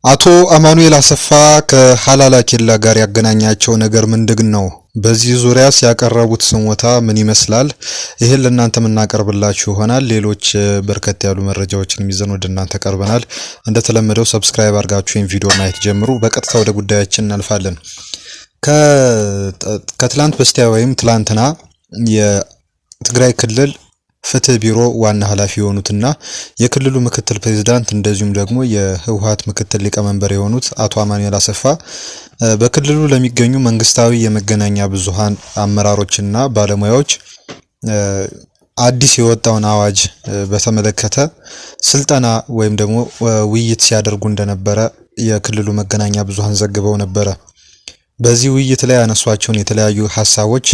አቶ አማኑኤል አሰፋ ከሐላላ ኬላ ጋር ያገናኛቸው ነገር ምንድነው? በዚህ ዙሪያ ያቀረቡት ስሞታ ምን ይመስላል? ይሄን ለእናንተ የምናቀርብላችሁ ይሆናል። ሌሎች በርከት ያሉ መረጃዎችን ይዘን ወደ እናንተ ቀርበናል። እንደተለመደው ሰብስክራይብ አድርጋችሁ ይሄን ቪዲዮ ማየት ጀምሩ። በቀጥታ ወደ ጉዳያችን እናልፋለን። ከትላንት በስቲያ ወይም ትላንትና የትግራይ ክልል ፍትህ ቢሮ ዋና ኃላፊ የሆኑትና የክልሉ ምክትል ፕሬዝዳንት እንደዚሁም ደግሞ የህወሓት ምክትል ሊቀመንበር የሆኑት አቶ አማኑኤል አሰፋ በክልሉ ለሚገኙ መንግስታዊ የመገናኛ ብዙሃን አመራሮችና ባለሙያዎች አዲስ የወጣውን አዋጅ በተመለከተ ስልጠና ወይም ደግሞ ውይይት ሲያደርጉ እንደነበረ የክልሉ መገናኛ ብዙሃን ዘግበው ነበር። በዚህ ውይይት ላይ ያነሷቸውን የተለያዩ ሐሳቦች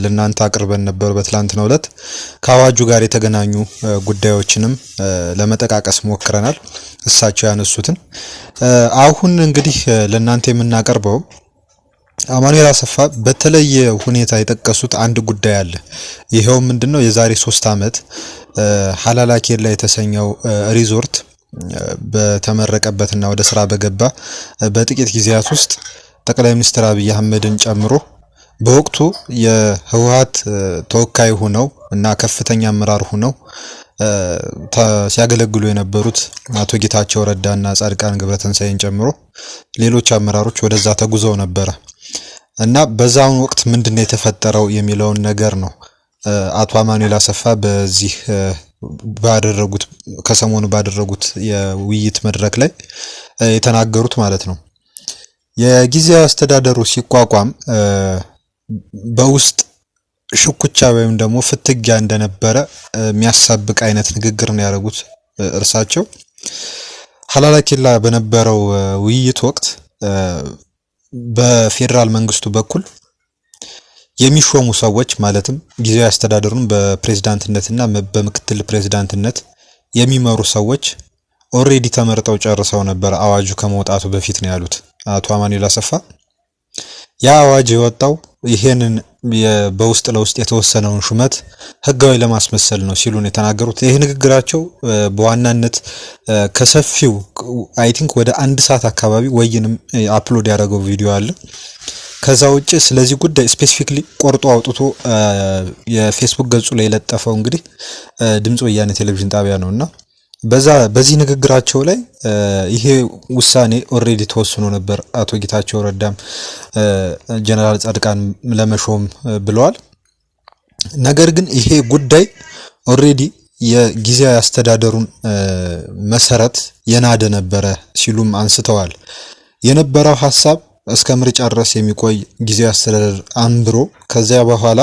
ለናንተ አቅርበን ነበር በትላንትናው ዕለት። ከአዋጁ ጋር የተገናኙ ጉዳዮችንም ለመጠቃቀስ ሞክረናል። እሳቸው ያነሱትን አሁን እንግዲህ ለናንተ የምናቀርበው አማኑኤል አሰፋ በተለየ ሁኔታ የጠቀሱት አንድ ጉዳይ አለ። ይሄው ምንድነው? የዛሬ 3 ዓመት ሐላላ ኬላ የተሰኘው ሪዞርት በተመረቀበትና ወደ ስራ በገባ በጥቂት ጊዜያት ውስጥ ጠቅላይ ሚኒስትር አብይ አህመድን ጨምሮ በወቅቱ የህወሓት ተወካይ ሆነው እና ከፍተኛ አመራር ሆነው ሲያገለግሉ የነበሩት አቶ ጌታቸው ረዳና ጻድቃን ገብረተንሳይን ጨምሮ ሌሎች አመራሮች ወደዛ ተጉዘው ነበር እና በዛውን ወቅት ምንድነው የተፈጠረው የሚለውን ነገር ነው አቶ አማኑኤል አሰፋ በዚህ ከሰሞኑ ባደረጉት የውይይት መድረክ ላይ የተናገሩት ማለት ነው። የጊዜያዊ አስተዳደሩ ሲቋቋም በውስጥ ሽኩቻ ወይም ደግሞ ፍትጊያ እንደነበረ የሚያሳብቅ አይነት ንግግር ነው ያደረጉት። እርሳቸው ሐላላ ኬላ በነበረው ውይይት ወቅት በፌደራል መንግስቱ በኩል የሚሾሙ ሰዎች ማለትም ጊዜያዊ አስተዳደሩን በፕሬዝዳንትነትና በምክትል ፕሬዝዳንትነት የሚመሩ ሰዎች ኦሬዲ ተመርጠው ጨርሰው ነበር አዋጁ ከመውጣቱ በፊት ነው ያሉት አቶ አማኑኤል አሰፋ። ያ አዋጅ የወጣው ይሄንን በውስጥ ለውስጥ የተወሰነውን ሹመት ህጋዊ ለማስመሰል ነው ሲሉ ነው የተናገሩት። ይሄ ንግግራቸው በዋናነት ከሰፊው አይ ቲንክ ወደ 1 ሰዓት አካባቢ ወይንም አፕሎድ ያደረገው ቪዲዮ አለ። ከዛ ውጪ ስለዚህ ጉዳይ ስፔሲፊክሊ ቆርጦ አውጥቶ የፌስቡክ ገጹ ላይ የለጠፈው እንግዲህ ድምጽ ወያኔ ቴሌቪዥን ጣቢያ ነውና በዚህ ንግግራቸው ላይ ይሄ ውሳኔ ኦሬዲ ተወስኖ ነበር። አቶ ጌታቸው ረዳም ጀነራል ጻድቃን ለመሾም ብለዋል። ነገር ግን ይሄ ጉዳይ ኦሬዲ የጊዜያዊ አስተዳደሩን መሰረት የናደ ነበረ ሲሉም አንስተዋል። የነበረው ሐሳብ እስከ ምርጫ ድረስ የሚቆይ ጊዜያዊ አስተዳደር አንብሮ ከዚያ በኋላ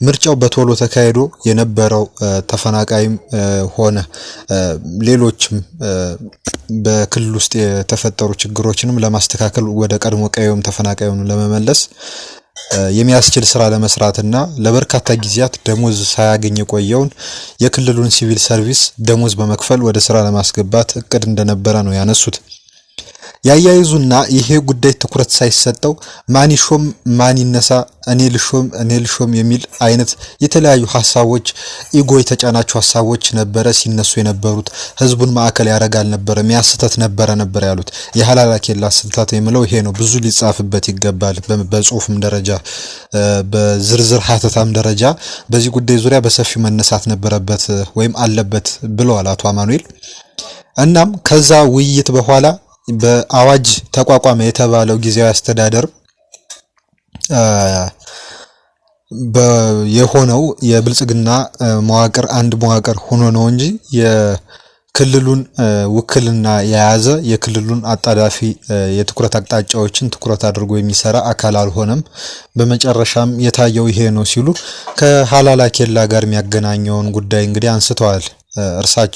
ምርጫው በቶሎ ተካሂዶ የነበረው ተፈናቃይም ሆነ ሌሎችም በክልል ውስጥ የተፈጠሩ ችግሮችንም ለማስተካከል ወደ ቀድሞ ቀየውም ተፈናቃዩን ለመመለስ የሚያስችል ስራ ለመስራትና ለበርካታ ጊዜያት ደሞዝ ሳያገኝ የቆየውን የክልሉን ሲቪል ሰርቪስ ደሞዝ በመክፈል ወደ ስራ ለማስገባት እቅድ እንደነበረ ነው ያነሱት። ያያይዙና ይሄ ጉዳይ ትኩረት ሳይሰጠው ማን ይሾም ማን ይነሳ እኔ ልሾም የሚል አይነት የተለያዩ ሐሳቦች ኢጎ የተጫናቸው ሐሳቦች ነበረ ሲነሱ የነበሩት። ህዝቡን ማዕከል ያረጋል ነበር የሚያስተት ነበር ያሉት። የሐላላ ኬላ ስህተት የሚለው ይሄ ነው። ብዙ ሊጻፍበት ይገባል። በጽሁፍም ደረጃ በዝርዝር ሐተታም ደረጃ በዚህ ጉዳይ ዙሪያ በሰፊው መነሳት ነበረበት ወይም አለበት ብለዋል አቶ አማኑኤል። እናም ከዛ ውይይት በኋላ በአዋጅ ተቋቋመ የተባለው ጊዜያዊ አስተዳደር የሆነው የብልጽግና መዋቅር አንድ መዋቅር ሆኖ ነው እንጂ የክልሉን ውክልና የያዘ የክልሉን አጣዳፊ የትኩረት አቅጣጫዎችን ትኩረት አድርጎ የሚሰራ አካል አልሆነም። በመጨረሻም የታየው ይሄ ነው ሲሉ ከሐላላ ኬላ ጋር የሚያገናኘውን ጉዳይ እንግዲህ አንስተዋል።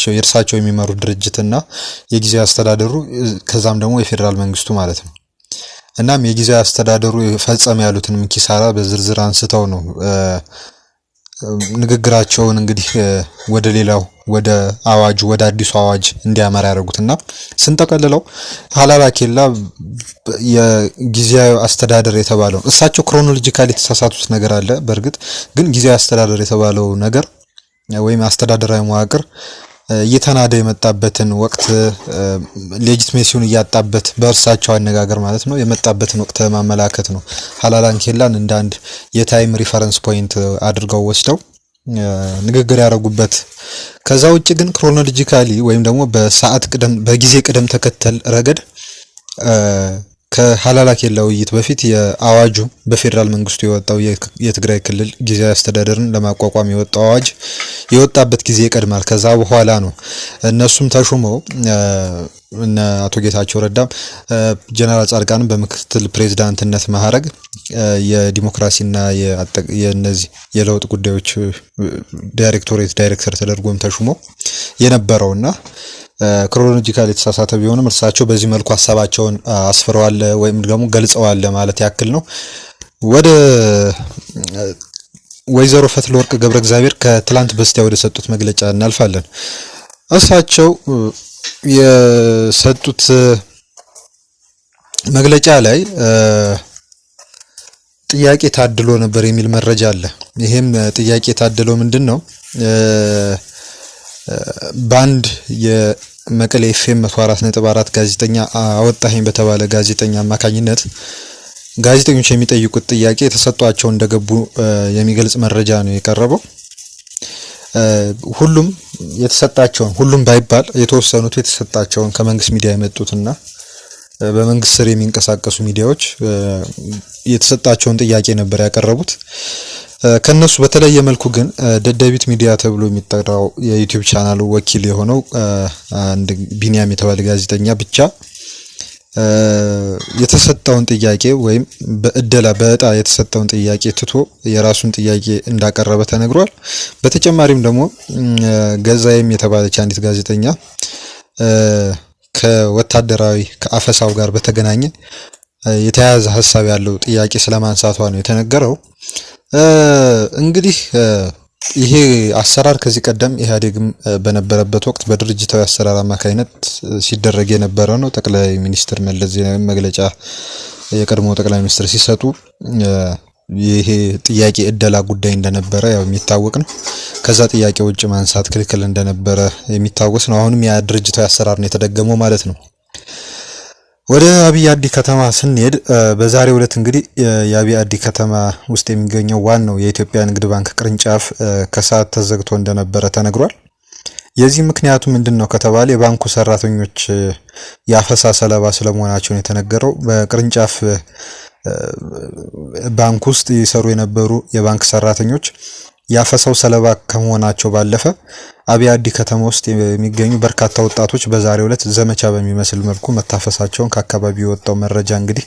የእርሳቸው የሚመሩት ድርጅትና የጊዜያዊ አስተዳደሩ ከዛም ደግሞ የፌደራል መንግስቱ ማለት ነው። እናም የጊዜያዊ አስተዳደሩ ፈጸመ ያሉትን ኪሳራ በዝርዝር አንስተው ነው ንግግራቸውን እንግዲህ ወደ አዋጁ ወደ አዲሱ አዋጅ እንዲያመራ ያደረጉትና ስንጠቀልለው ሐላላ ኬላ የጊዜያዊ አስተዳደር የተባለው እሳቸው ክሮኖሎጂካሊ የተሳሳቱት ነገር አለ። በእርግጥ ግን ጊዜያዊ አስተዳደር የተባለው ነገር ወይም አስተዳደራዊ መዋቅር እየተናደ የመጣበትን ወቅት ሌጂትሜሲውን ያጣበት በእርሳቸው አነጋገር ማለት ነው የመጣበትን ወቅት ማመላከት ነው። ሀላላን ኬላን እንደ አንድ የታይም ሪፈረንስ ፖይንት አድርገው ወስደው ንግግር ያደረጉበት። ከዛ ውጭ ግን ክሮኖሎጂካሊ ወይም ደግሞ በጊዜ ቅደም ተከተል ረገድ ከሀላላ ኬላ ውይይት በፊት የአዋጁ በፌደራል መንግስቱ የወጣው የትግራይ ክልል ጊዜያዊ አስተዳደርን ለማቋቋም የወጣው አዋጅ የወጣበት ጊዜ ይቀድማል። ከዛ በኋላ ነው እነሱም ተሹመው እና አቶ ጌታቸው ረዳም ጀነራል ጻድቃንም በምክትል ፕሬዝዳንትነት ማዕረግ የዲሞክራሲና የነዚህ የለውጥ ጉዳዮች ዳይሬክተር ተደርጎም ተሹመው የነበረውና ክሮኖሎጂካሊ የተሳሳተ ቢሆንም እርሳቸው በዚህ መልኩ ሐሳባቸውን አስፍረዋል ወይም ደግሞ ገልጸዋል ማለት ያክል ነው። ወደ ወይዘሮ ፈትለወርቅ ገብረ እግዚአብሔር ከትላንት በስቲያ ወደ ሰጡት መግለጫ እናልፋለን። እርሳቸው የሰጡት መግለጫ ላይ ጥያቄ ታድሎ ነበር የሚል መረጃ አለ። ይሄም ጥያቄ ታድሎ ምንድነው? ባንድ የመቀሌ ኤፍኤም 104.4 ጋዜጠኛ አወጣኸኝ በተባለ ጋዜጠኛ አማካኝነት ጋዜጠኞች የሚጠይቁት ጥያቄ ተሰጧቸው እንደገቡ የሚገልጽ መረጃ ነው የቀረበው። ሁሉም ባይባል የተወሰኑት የተሰጣቸውን ከመንግስት ሚዲያ የመጡትና በመንግስት ስር የሚንቀሳቀሱ ሚዲያዎች የተሰጣቸውን ጥያቄ ነበር ያቀረቡት። ከነሱ በተለየ መልኩ ግን ደደቢት ሚዲያ ተብሎ የሚጠራው የዩቲዩብ ቻናሉ ወኪል የሆነው አንድ ቢኒያም የተባለ ጋዜጠኛ ብቻ የተሰጠውን ጥያቄ ወይም በእጣ የተሰጠውን ጥያቄ ትቶ የራሱን ጥያቄ እንዳቀረበ ተነግሯል። በተጨማሪም ደግሞ ገዛይም የተባለች አንዲት ጋዜጠኛ ከወታደራዊ ከአፈሳው ጋር በተገናኘ የተያያዘ ሐሳብ ያለው ጥያቄ ስለማንሳቷ ነው የተነገረው። እንግዲህ ይሄ አሰራር ከዚህ ቀደም ኢህአዴግም በነበረበት ወቅት በድርጅታዊ አሰራር አማካይነት ሲደረግ የነበረ ነው። ጠቅላይ ሚኒስትር መለስ ዜናዊ መግለጫ የቀድሞ ጠቅላይ ሚኒስትር ሲሰጡ ይሄ ጥያቄ እደላ ጉዳይ እንደነበረ ያው የሚታወቅ ነው። ከዛ ጥያቄ ውጭ ማንሳት ክልክል እንደነበረ የሚታወስ ነው። አሁንም ያ ድርጅታዊ አሰራር ነው የተደገመው ማለት ነው። ወደ አብይ አዲ ከተማ ስንሄድ በዛሬው ዕለት እንግዲህ የአብይ አዲ ከተማ ውስጥ የሚገኘው ዋናው የኢትዮጵያ ንግድ ባንክ ቅርንጫፍ ከሰዓት ተዘግቶ እንደነበረ ተነግሯል። የዚህ ምክንያቱ ምንድነው ከተባለ የባንኩ ሰራተኞች ያፈሳ ሰለባ ስለመሆናቸው ነው የተነገረው። በቅርንጫፍ ባንክ ውስጥ ይሰሩ የነበሩ የባንክ ሰራተኞች ያፈሳው ሰለባ ከመሆናቸው ባለፈ አብይ አዲ ከተማ ውስጥ የሚገኙ በርካታ ወጣቶች በዛሬው ዕለት ዘመቻ በሚመስል መልኩ መታፈሳቸውን ከአካባቢው የወጣው መረጃ እንግዲህ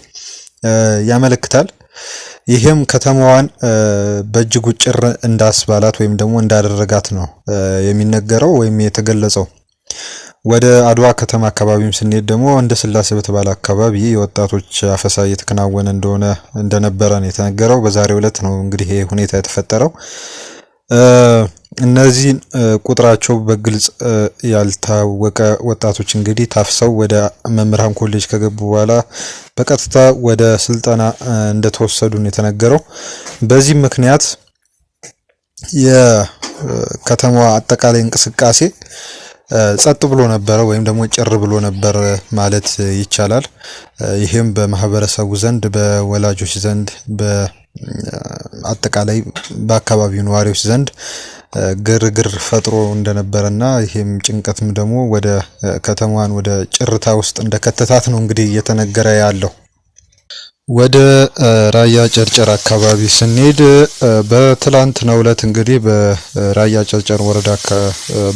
ያመለክታል። ይሄም ከተማዋን በእጅጉ ጭር እንዳስባላት ወይም ደግሞ እንዳደረጋት ነው የሚነገረው ወይም የተገለጸው። ወደ አድዋ ከተማ አካባቢም ስንሄድ ደግሞ እንደ ስላሴ በተባለ አካባቢ የወጣቶች አፈሳ እየተከናወነ እንደነበረ ነው የተነገረው። በዛሬው ዕለት ነው እንግዲህ ይሄ ሁኔታ የተፈጠረው። እነዚህ ቁጥራቸው በግልጽ ያልታወቀ ወጣቶች እንግዲህ ታፍሰው ወደ መምህራን ኮሌጅ ከገቡ በኋላ በቀጥታ ወደ ስልጠና እንደተወሰዱ ነው የተነገረው። በዚህ ምክንያት የከተማዋ አጠቃላይ እንቅስቃሴ ጸጥ ብሎ ነበር ወይም ደግሞ ጭር ብሎ ነበር ማለት ይቻላል። ይሄም በማህበረሰቡ ዘንድ በወላጆች ዘንድ በአጠቃላይ በአካባቢው ነዋሪዎች ዘንድ ግርግር ፈጥሮ እንደነበረና ይሄም ጭንቀትም ደግሞ ወደ ከተማዋን ወደ ጭርታ ውስጥ እንደከተታት ነው እንግዲህ እየተነገረ ያለው። ወደ ራያ ጨርጨር አካባቢ ስንሄድ በትላንትናው ዕለት እንግዲህ በራያ ጨርጨር ወረዳ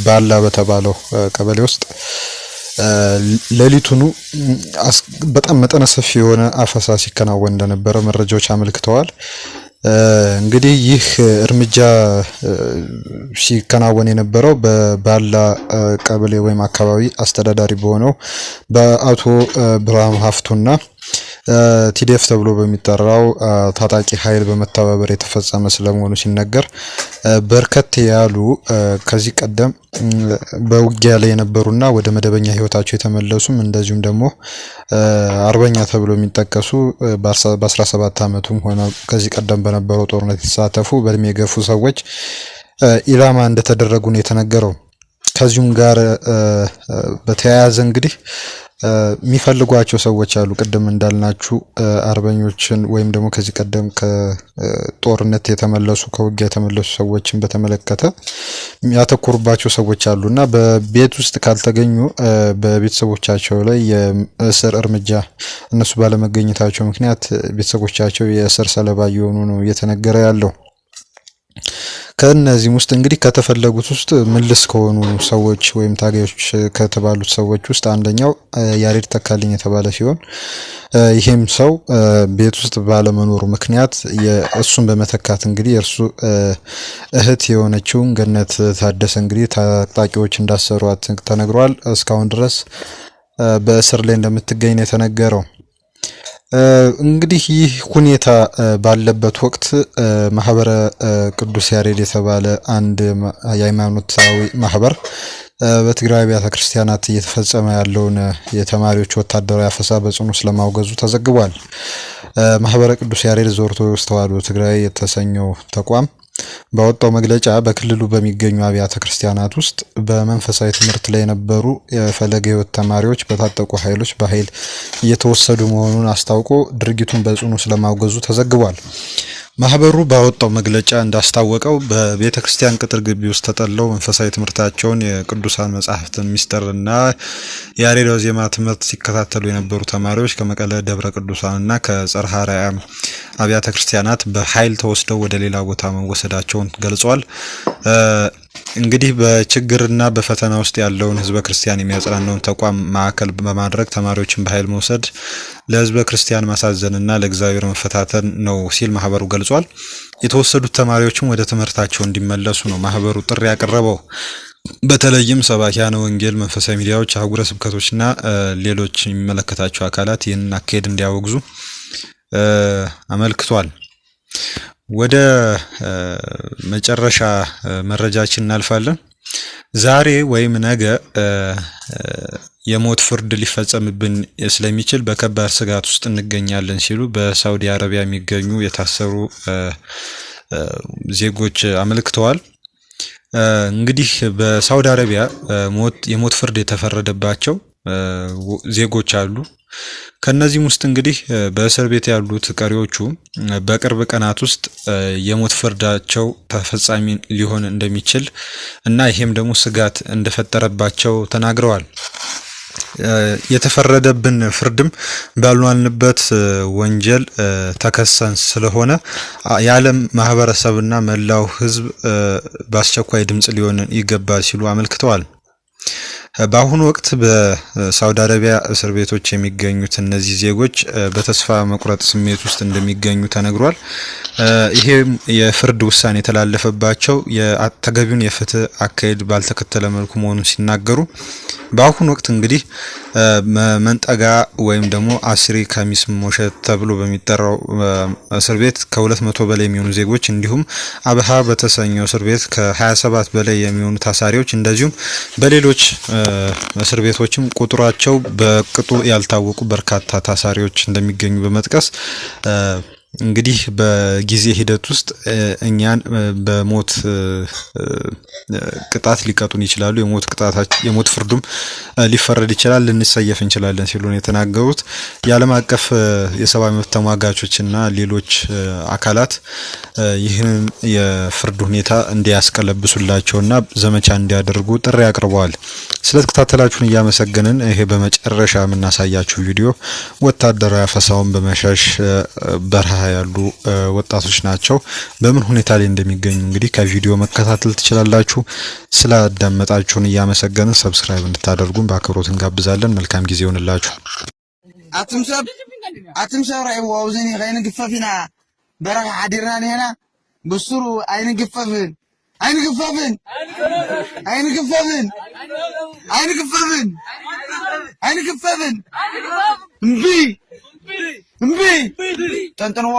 ባላ በተባለው ቀበሌ ውስጥ ሌሊቱኑ በጣም መጠነ ሰፊ የሆነ አፈሳ ሲከናወን እንደነበረ መረጃዎች አመልክተዋል። እንግዲህ ይህ እርምጃ ሲከናወን የነበረው በባላ ቀበሌ ወይም አካባቢ አስተዳዳሪ በሆነው በአቶ ብርሃኑ ሀፍቱና ቲዲኤፍ ተብሎ በሚጠራው ታጣቂ ኃይል በመተባበር የተፈጸመ ስለመሆኑ ሲነገር በርከት ያሉ ከዚህ ቀደም በውጊያ ላይ የነበሩና ወደ መደበኛ ህይወታቸው የተመለሱም እንደዚሁም ደግሞ አርበኛ ተብሎ የሚጠቀሱ በ17 ዓመቱም ሆነ ከዚህ ቀደም በነበረው ጦርነት የተሳተፉ በእድሜ የገፉ ሰዎች ኢላማ እንደተደረጉ ነው የተነገረው። ከዚሁም ጋር በተያያዘ እንግዲህ የሚፈልጓቸው ሰዎች አሉ። ቅድም እንዳልናችሁ አርበኞችን ወይም ደግሞ ከዚህ ቀደም ከጦርነት የተመለሱ ከውጊያ የተመለሱ ሰዎችን በተመለከተ ያተኮሩባቸው ሰዎች አሉና በቤት ውስጥ ካልተገኙ በቤተሰቦቻቸው ላይ የእስር እርምጃ እነሱ ባለመገኘታቸው ምክንያት ቤተሰቦቻቸው የእስር ሰለባ እየሆኑ ነው እየተነገረ ያለው። ከነዚህም ውስጥ እንግዲህ ከተፈለጉት ውስጥ ምልስ ከሆኑ ሰዎች ወይም ታጋዮች ከተባሉት ሰዎች ውስጥ አንደኛው ያሬድ ተካልኝ የተባለ ሲሆን ይሄም ሰው ቤት ውስጥ ባለመኖሩ ምክንያት እሱን በመተካት እንግዲህ እርሱ እህት የሆነችው ገነት ታደሰ እንግዲህ ታጣቂዎች እንዳሰሯት ተነግሯል። እስካሁን ድረስ በእስር ላይ እንደምትገኝ ነው የተነገረው። እንግዲህ ይህ ሁኔታ ባለበት ወቅት ማህበረ ቅዱስ ያሬድ የተባለ አንድ የሃይማኖታዊ ማህበር በትግራይ አብያተ ክርስቲያናት እየተፈጸመ ያለውን የተማሪዎች ወታደራዊ አፈሳ በጽኑ ስለማውገዙ ተዘግቧል። ማህበረ ቅዱስ ያሬድ ዘኦርቶዶክስ ተዋሕዶ ትግራይ የተሰኘው ተቋም ባወጣው መግለጫ በክልሉ በሚገኙ አብያተ ክርስቲያናት ውስጥ በመንፈሳዊ ትምህርት ላይ የነበሩ የፈለገ ሕይወት ተማሪዎች በታጠቁ ኃይሎች በኃይል እየተወሰዱ መሆኑን አስታውቆ ድርጊቱን በጽኑ ስለማውገዙ ተዘግቧል። ማህበሩ ባወጣው መግለጫ እንዳስታወቀው በቤተ ክርስቲያን ቅጥር ግቢ ውስጥ ተጠልለው መንፈሳዊ ትምህርታቸውን የቅዱሳን መጻሕፍትን ሚስጥርና የያሬዳዊ ዜማ ትምህርት ሲከታተሉ የነበሩ ተማሪዎች ከመቀለ ደብረ ቅዱሳንና ከጽርሐ አርያም አብያተ ክርስቲያናት በኃይል ተወስደው ወደ ሌላ ቦታ መወሰዳቸውን ገልጿል። እንግዲህ በችግርና በፈተና ውስጥ ያለውን ህዝበ ክርስቲያን የሚያጽናናውን ተቋም ማዕከል በማድረግ ተማሪዎችን በኃይል መውሰድ ለህዝበ ክርስቲያን ማሳዘንና ለእግዚአብሔር መፈታተን ነው ሲል ማህበሩ ገልጿል። የተወሰዱት ተማሪዎችም ወደ ትምህርታቸው እንዲመለሱ ነው ማህበሩ ጥሪ ያቀረበው። በተለይም ሰባኪያነ ወንጌል፣ መንፈሳዊ ሚዲያዎች፣ አህጉረ ስብከቶችና ሌሎች የሚመለከታቸው አካላት ይህንን አካሄድ እንዲያወግዙ አመልክቷል። ወደ መጨረሻ መረጃችን እናልፋለን። ዛሬ ወይም ነገ የሞት ፍርድ ሊፈጸምብን ስለሚችል በከባድ ስጋት ውስጥ እንገኛለን ሲሉ በሳውዲ አረቢያ የሚገኙ የታሰሩ ዜጎች አመልክተዋል። እንግዲህ በሳውዲ አረቢያ የሞት ፍርድ የተፈረደባቸው ዜጎች አሉ። ከነዚህም ውስጥ እንግዲህ በእስር ቤት ያሉት ቀሪዎቹ በቅርብ ቀናት ውስጥ የሞት ፍርዳቸው ተፈጻሚ ሊሆን እንደሚችል እና ይሄም ደግሞ ስጋት እንደፈጠረባቸው ተናግረዋል። የተፈረደብን ፍርድም ባልዋልንበት ወንጀል ተከሰን ስለሆነ የዓለም ማህበረሰብና መላው ሕዝብ በአስቸኳይ ድምጽ ሊሆን ይገባል ሲሉ አመልክተዋል። በአሁኑ ወቅት በሳውዲ አረቢያ እስር ቤቶች የሚገኙት እነዚህ ዜጎች በተስፋ መቁረጥ ስሜት ውስጥ እንደሚገኙ ተነግሯል። ይሄም የፍርድ ውሳኔ የተላለፈባቸው ተገቢውን የፍትህ አካሄድ ባልተከተለ መልኩ መሆኑን ሲናገሩ በአሁኑ ወቅት እንግዲህ መንጠጋ ወይም ደግሞ አስሪ ካሚስ ሞሸት ተብሎ በሚጠራው እስር ቤት ከ200 በላይ የሚሆኑ ዜጎች እንዲሁም አብሃ በተሰኘው እስር ቤት ከ27 በላይ የሚሆኑ ታሳሪዎች እንደዚሁም በሌሎች እስር ቤቶችም ቁጥራቸው በቅጡ ያልታወቁ በርካታ ታሳሪዎች እንደሚገኙ በመጥቀስ እንግዲህ በጊዜ ሂደት ውስጥ እኛን በሞት ቅጣት ሊቀጡን ይችላሉ። የሞት ፍርዱም ሊፈረድ ይችላል፣ ልንሰየፍ እንችላለን ሲሉ ነው የተናገሩት። የዓለም አቀፍ የሰብአዊ መብት ተሟጋቾችና ሌሎች አካላት ይህንን የፍርድ ሁኔታ እንዲያስቀለብሱላቸውና ዘመቻ እንዲያደርጉ ጥሪ አቅርበዋል። ስለተከታተላችሁን እያመሰገንን ይሄ በመጨረሻ የምናሳያችሁ ቪዲዮ ወታደራዊ አፈሳውን በመሸሽ በረሃ ያሉ ወጣቶች ናቸው። በምን ሁኔታ ላይ እንደሚገኙ እንግዲህ ከቪዲዮ መከታተል ትችላላችሁ። ስላዳመጣችሁን እያመሰገንን ሰብስክራይብ እንድታደርጉን በአክብሮት እንጋብዛለን። መልካም ጊዜ ይሁንላችሁ። አትምሰብ ራይ ወውዘኒ ኸይን ግፈፊና በረኻ ሓዲርና ነና ብሱሩ አይንግፈፍን እምቢ ጠንጥንዎ